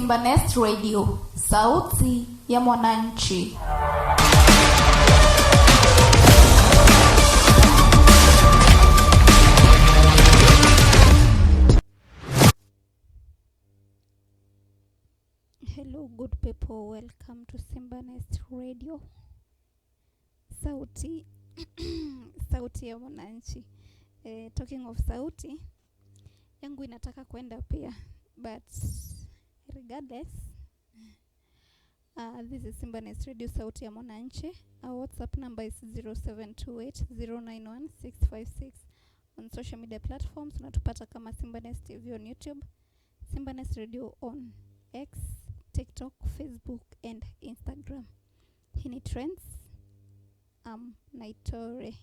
Simba Nest Radio, sauti ya mwananchi. Hello good people, welcome to Simba Nest Radio, sauti sauti ya mwananchi. Talking of sauti, yangu inataka kwenda pia, but regardless, this is Simba Nest Radio, sauti ya mwananchi. Our WhatsApp number is 0728091656. On social media platforms unatupata kama Simba Nest TV on YouTube, Simba Nest Radio on X, TikTok, Facebook and Instagram. Hini Trends, Naitore.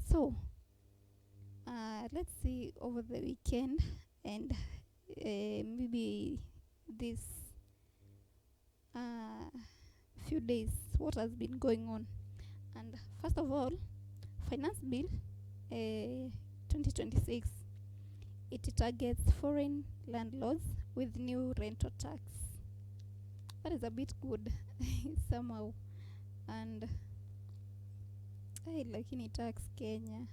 So let's see over the weekend and maybe this few days what has been going on. And first of all, Finance Bill 2026, it targets foreign landlords with new rental tax. That is a bit good somehow. And I like any tax Kenya.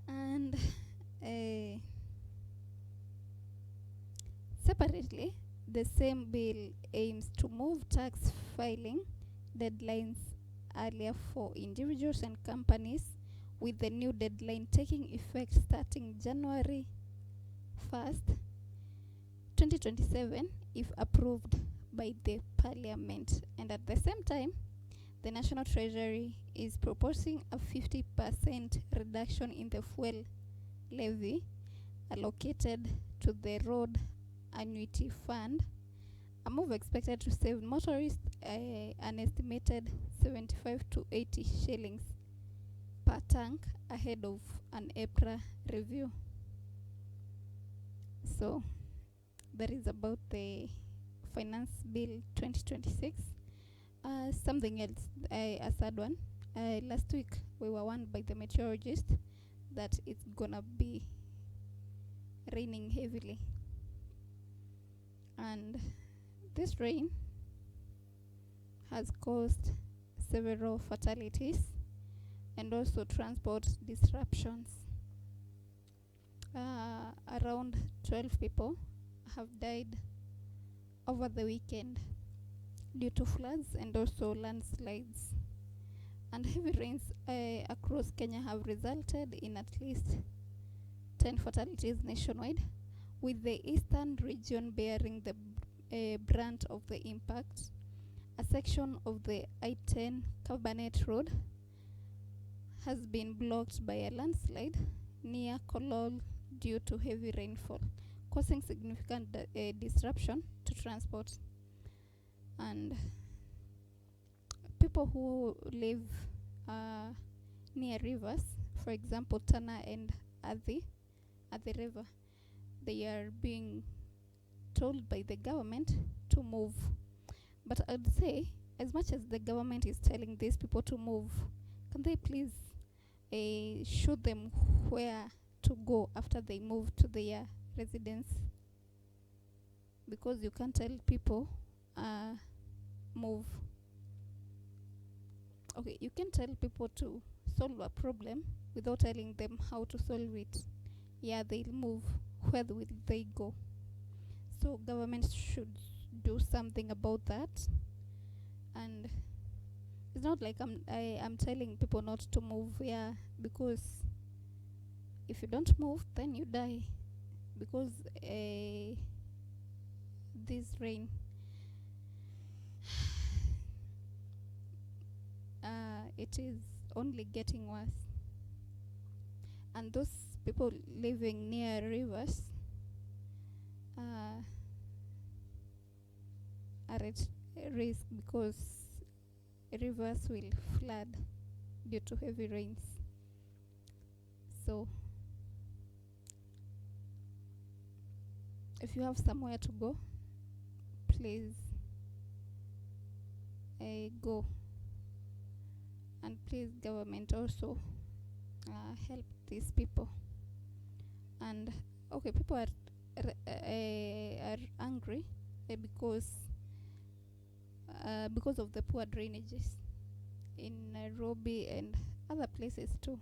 And separately, the same bill aims to move tax filing deadlines earlier for individuals and companies, with the new deadline taking effect starting January 1st, 2027, if approved by the Parliament. And at the same time, the National Treasury is proposing a 50% reduction in the fuel levy allocated to the Road Annuity Fund, a move expected to save motorists an estimated 75 to 80 shillings per tank ahead of an April review. So that is about the Finance Bill 2026. Something else, a sad one. Last week we were warned by the meteorologist that it's gonna be raining heavily, and this rain has caused several fatalities and also transport disruptions. Around 12 people have died over the weekend due to floods and also landslides. And heavy rains across Kenya have resulted in at least 10 fatalities nationwide, with the eastern region bearing the brunt of the impact. A section of the I-10 Cabinet Road has been blocked by a landslide near Kolol due to heavy rainfall, causing significant disruption to transport. And people who live near rivers, for example Tana and Athi at the river, they are being told by the government to move. But I'd say, as much as the government is telling these people to move, can they please show them where to go after they move to their residence? Because you can't tell people move. Okay, you can tell people to solve a problem without telling them how to solve it. Yeah, they'll move. Where will they go? So government should do something about that. And it's not like I'm telling people not to move, yeah, because if you don't move, then you die. Because this rain, it is only getting worse. And those people living near rivers are at risk, because rivers will flood due to heavy rains. So if you have somewhere to go, please go. And please, government, also help these people. And okay, people are angry because of the poor drainages in Nairobi and other places too.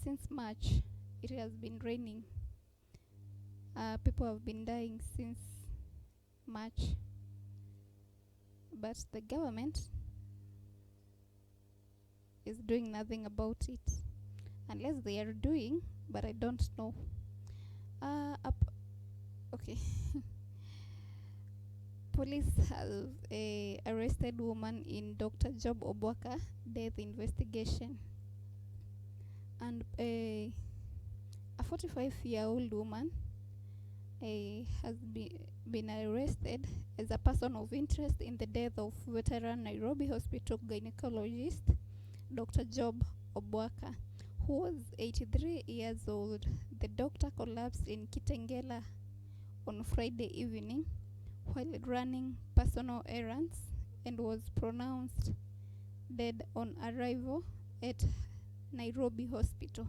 Since March, it has been raining. People have been dying since March, but the government is doing nothing about it, unless they are doing, but I don't know. Okay. Police have arrested woman in Dr. Job Obwaka death investigation, and a 45-year-old woman has been arrested as a person of interest in the death of veteran Nairobi Hospital gynecologist Dr. Job Obwaka, who was 83 years old. The doctor collapsed in Kitengela on Friday evening while running personal errands and was pronounced dead on arrival at Nairobi Hospital.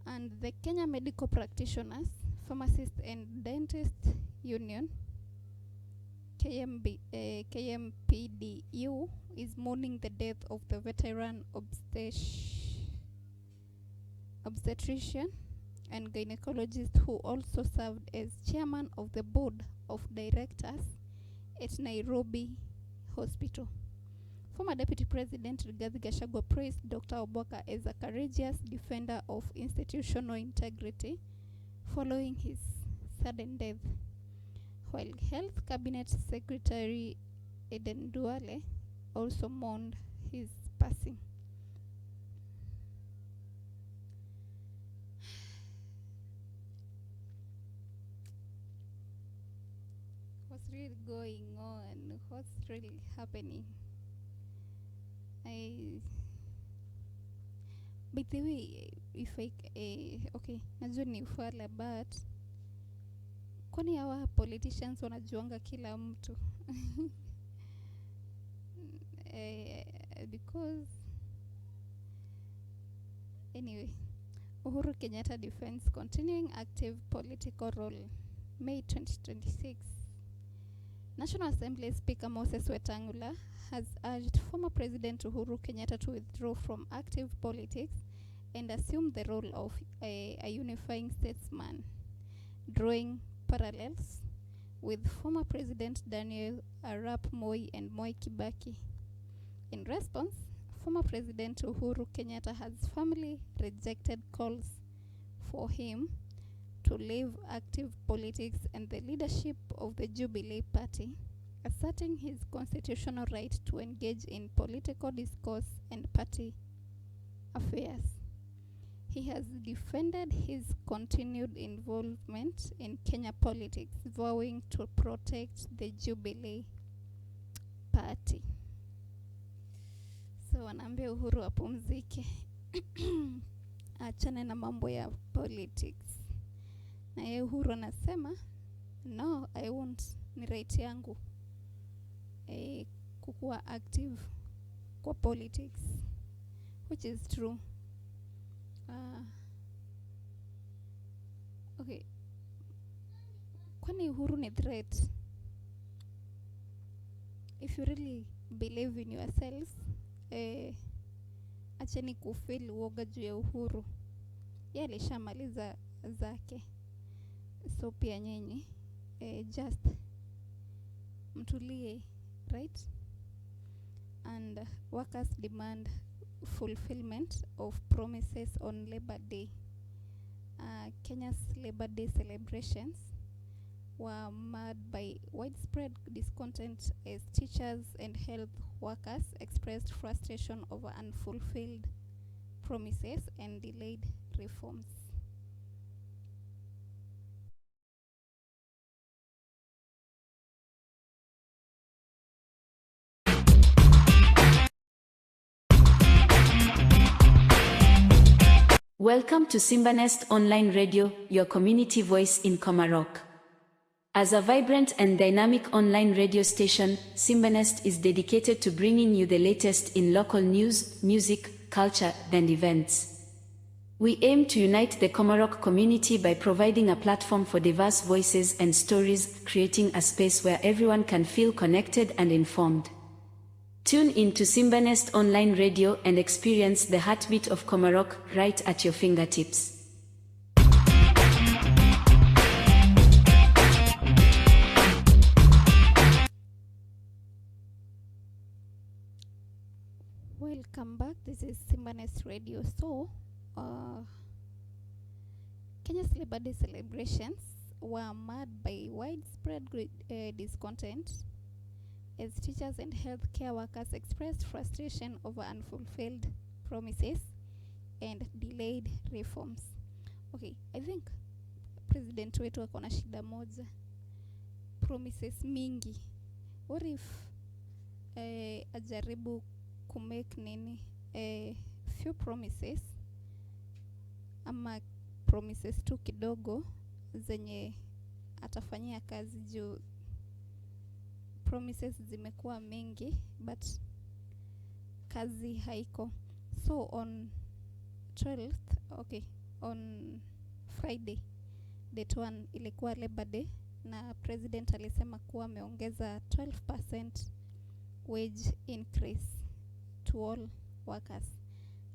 And the Kenya Medical Practitioners, Pharmacists and Dentists Union, KMPDU, is mourning the death of the veteran obstetrician and gynecologist who also served as chairman of the board of directors at Nairobi Hospital. Former Deputy President Rigathi Gachagua praised Dr. Obwaka as a courageous defender of institutional integrity following his sudden death, while Health Cabinet Secretary Eden Duale also mourned his passing. What's really going on? What's really happening? By the way, if I okay, najua ni ufala, but kwani hawa politicians wanajuanga kila mtu? Because anyway, Uhuru Kenyatta defends continuing active political role. May 2026. National Assembly Speaker Moses Wetangula has urged former President Uhuru Kenyatta to withdraw from active politics and assume the role of a unifying statesman, drawing parallels with former President Daniel Arap Moi and Moi Kibaki. In response, former President Uhuru Kenyatta has firmly rejected calls for him to leave active politics and the leadership of the Jubilee Party, asserting his constitutional right to engage in political discourse and party affairs. He has defended his continued involvement in Kenya politics, vowing to protect the Jubilee Party. So wanaambia Uhuru apumzike, achane na mambo ya politics. Na yeye Uhuru anasema no, I won't, ni right yangu kukuwa active kwa politics, which is true. Okay, kwani Uhuru ni threat? If you really believe in yourself, acheni kufeel uoga juu ya Uhuru. Yeye alishamaliza zake. So pia nyinyi just mtulie, right? And workers demand fulfillment of promises on Labor Day. Kenya's Labor Day celebrations were marred by widespread discontent as teachers and health workers expressed frustration over unfulfilled promises and delayed reforms. Welcome to Simbanest Online Radio, your community voice in Komarok. As a vibrant and dynamic online radio station, Simbanest is dedicated to bringing you the latest in local news, music, culture, and events. We aim to unite the Komarok community by providing a platform for diverse voices and stories, creating a space where everyone can feel connected and informed. Tune in to Simbanest Online Radio and experience the heartbeat of Komarok right at your fingertips. Welcome back. This is Simbanest Radio. So, Kenya's Labor Day celebrations were marred by widespread discontent as teachers and healthcare workers expressed frustration over unfulfilled promises and delayed reforms. Okay, I think President wetu akona shida moja. Promises mingi. What if ajaribu kumake nini few promises ama promises tu kidogo zenye atafanyia kazi juu promises zimekuwa mingi but kazi haiko. So on 12th, on Friday date 1 ilikuwa Labor Day na president alisema kuwa ameongeza 12% wage increase to all workers,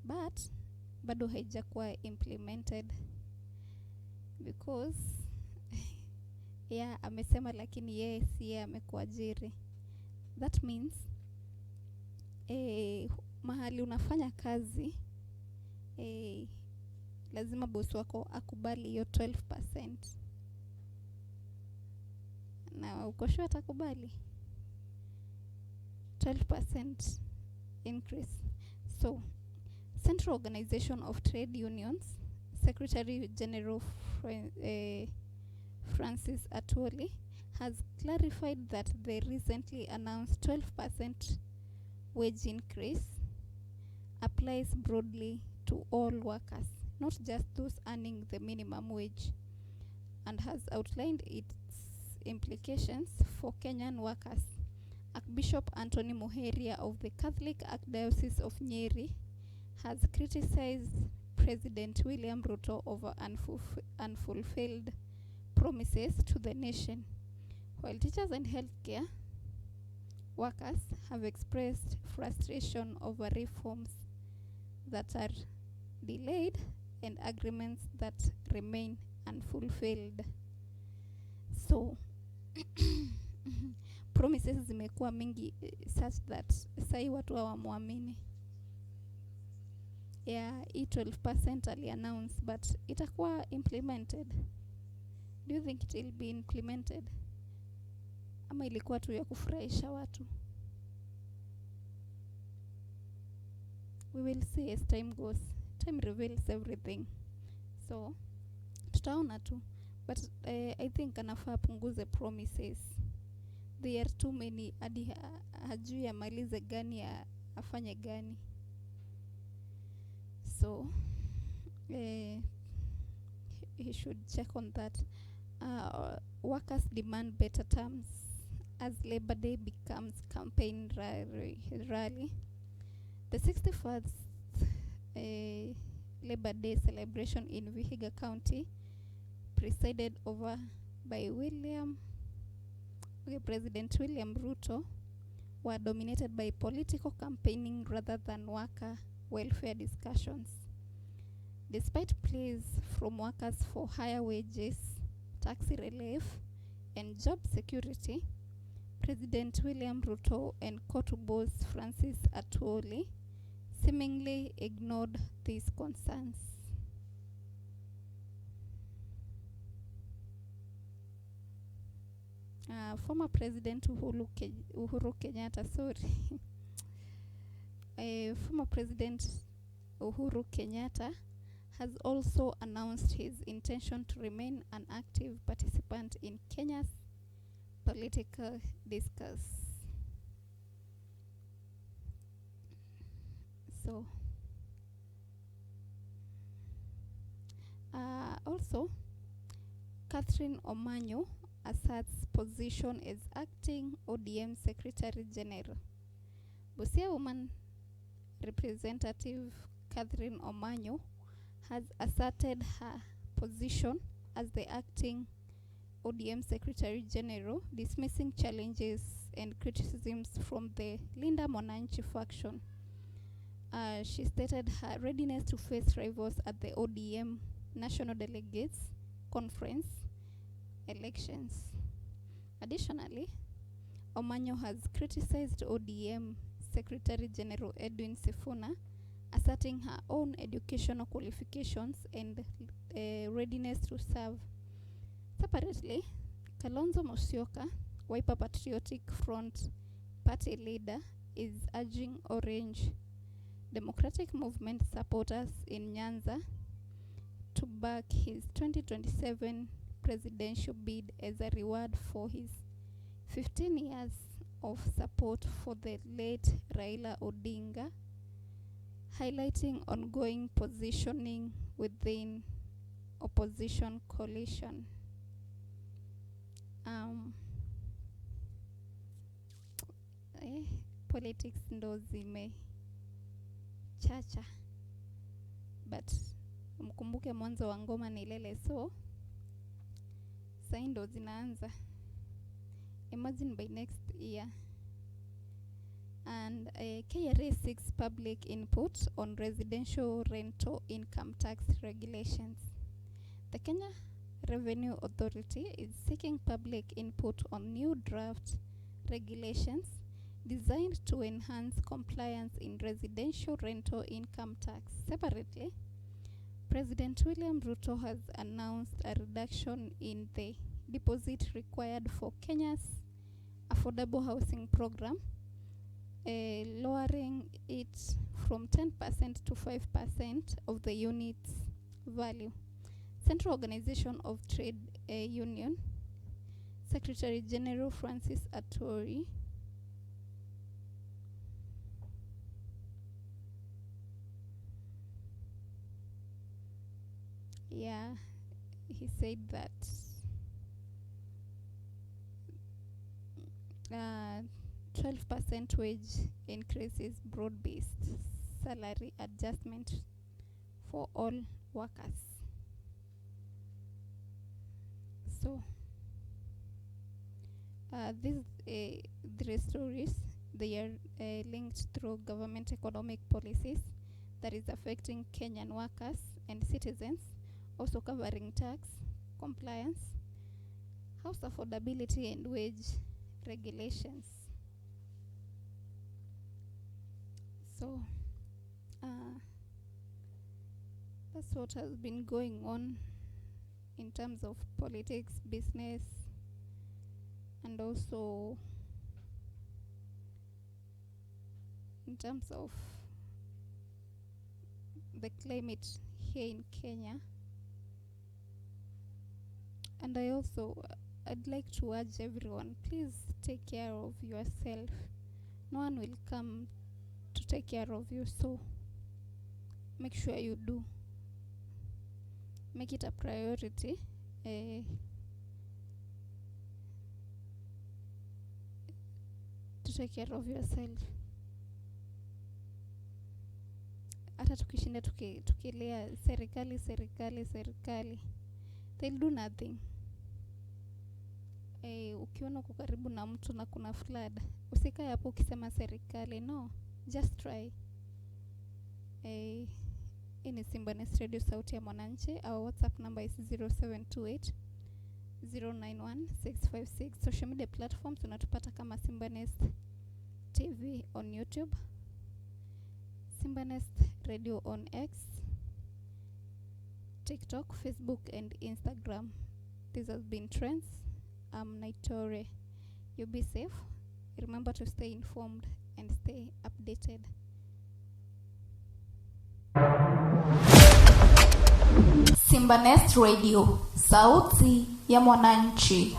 but bado haijakuwa implemented because amesema lakini yeye si amekuajiri. That means mahali unafanya kazi lazima boss wako akubali hiyo 12%. Na uko sure atakubali 12% increase? So Central Organization of Trade Unions Secretary General Francis Atwoli has clarified that the recently announced 12% wage increase applies broadly to all workers, not just those earning the minimum wage, and has outlined its implications for Kenyan workers. Archbishop Anthony Muheria of the Catholic Archdiocese of Nyeri has criticized President William Ruto over unfulfilled promises to the nation, while teachers and healthcare workers have expressed frustration over reforms that are delayed and agreements that remain unfulfilled. So promises zimekuwa mingi such that sai watu hawamwamini. Hii 12% ali announce but itakuwa implemented? Do you think it will be implemented? Ama ilikuwa tu ya kufurahisha watu? We will see as time goes. Time reveals everything. So tutaona tu, but I think anafaa punguze promises. There are too many. Hadi hajui amalize gani afanye gani. So he should check on that. Workers demand better terms as Labor Day becomes campaign rally. The 61st Labor Day celebration in Vihiga County, presided over by President William Ruto, were dominated by political campaigning rather than worker welfare discussions. Despite pleas from workers for higher wages, tax relief, and job security, President William Ruto and Kotubos Francis Atwoli seemingly ignored these concerns. Former President Uhuru Kenyatta, former President Uhuru Kenyatta has also announced his intention to remain an active participant in Kenya's political discourse. So, also, Catherine Omanyo asserts position as acting ODM Secretary General. Busia woman Representative Catherine Omanyo has asserted her position as the acting ODM Secretary General, dismissing challenges and criticisms from the Linda Mwananchi faction. She stated her readiness to face rivals at the ODM National Delegates Conference elections. Additionally, Omanyo has criticized ODM Secretary General Edwin Sifuna, asserting her own educational qualifications and readiness to serve. Separately, Kalonzo Musyoka, Wiper Patriotic Front party leader, is urging Orange Democratic Movement supporters in Nyanza to back his 2027 presidential bid as a reward for his 15 years of support for the late Raila Odinga, highlighting ongoing positioning within opposition coalition. Politics ndo zimechacha, but mkumbuke mwanzo wa ngoma ni lele, so sai ndo zinaanza. Imagine by next year. And KRA seeks public input on residential rental income tax regulations. The Kenya Revenue Authority is seeking public input on new draft regulations designed to enhance compliance in residential rental income tax. Separately, President William Ruto has announced a reduction in the deposit required for Kenya's affordable housing program, lowering it from 10% to 5% of the unit's value. Central Organization of Trade Union Secretary General Francis Atwoli he said that 12% wage increase is broad-based salary adjustment for all workers. So these three stories, they are linked through government economic policies that is affecting Kenyan workers and citizens, also covering tax compliance, house affordability, and wage regulations. So that's what has been going on in terms of politics, business, and also in terms of the climate here in Kenya. And I'd like to urge everyone, please take care of yourself. No one will come to take care of you, so make sure you do. Make it a priority to take care of yourself. Hata tukishinda tukilia serikali, they'll do nothing. Ukiona uko karibu na mtu na kuna flood, usikae hapo ukisema serikali, no, just try. In Simbanes Radio Sauti ya Mwananchi. Our WhatsApp number is 0728 091 656. Social media platforms unatupata kama Simbanes TV on YouTube, Simbanes Radio on X, TikTok, Facebook, and Instagram. This has been Trends. I'm Naitore. You be safe. Remember to stay informed and stay updated. Simbanes Radio, Sauti ya Mwananchi.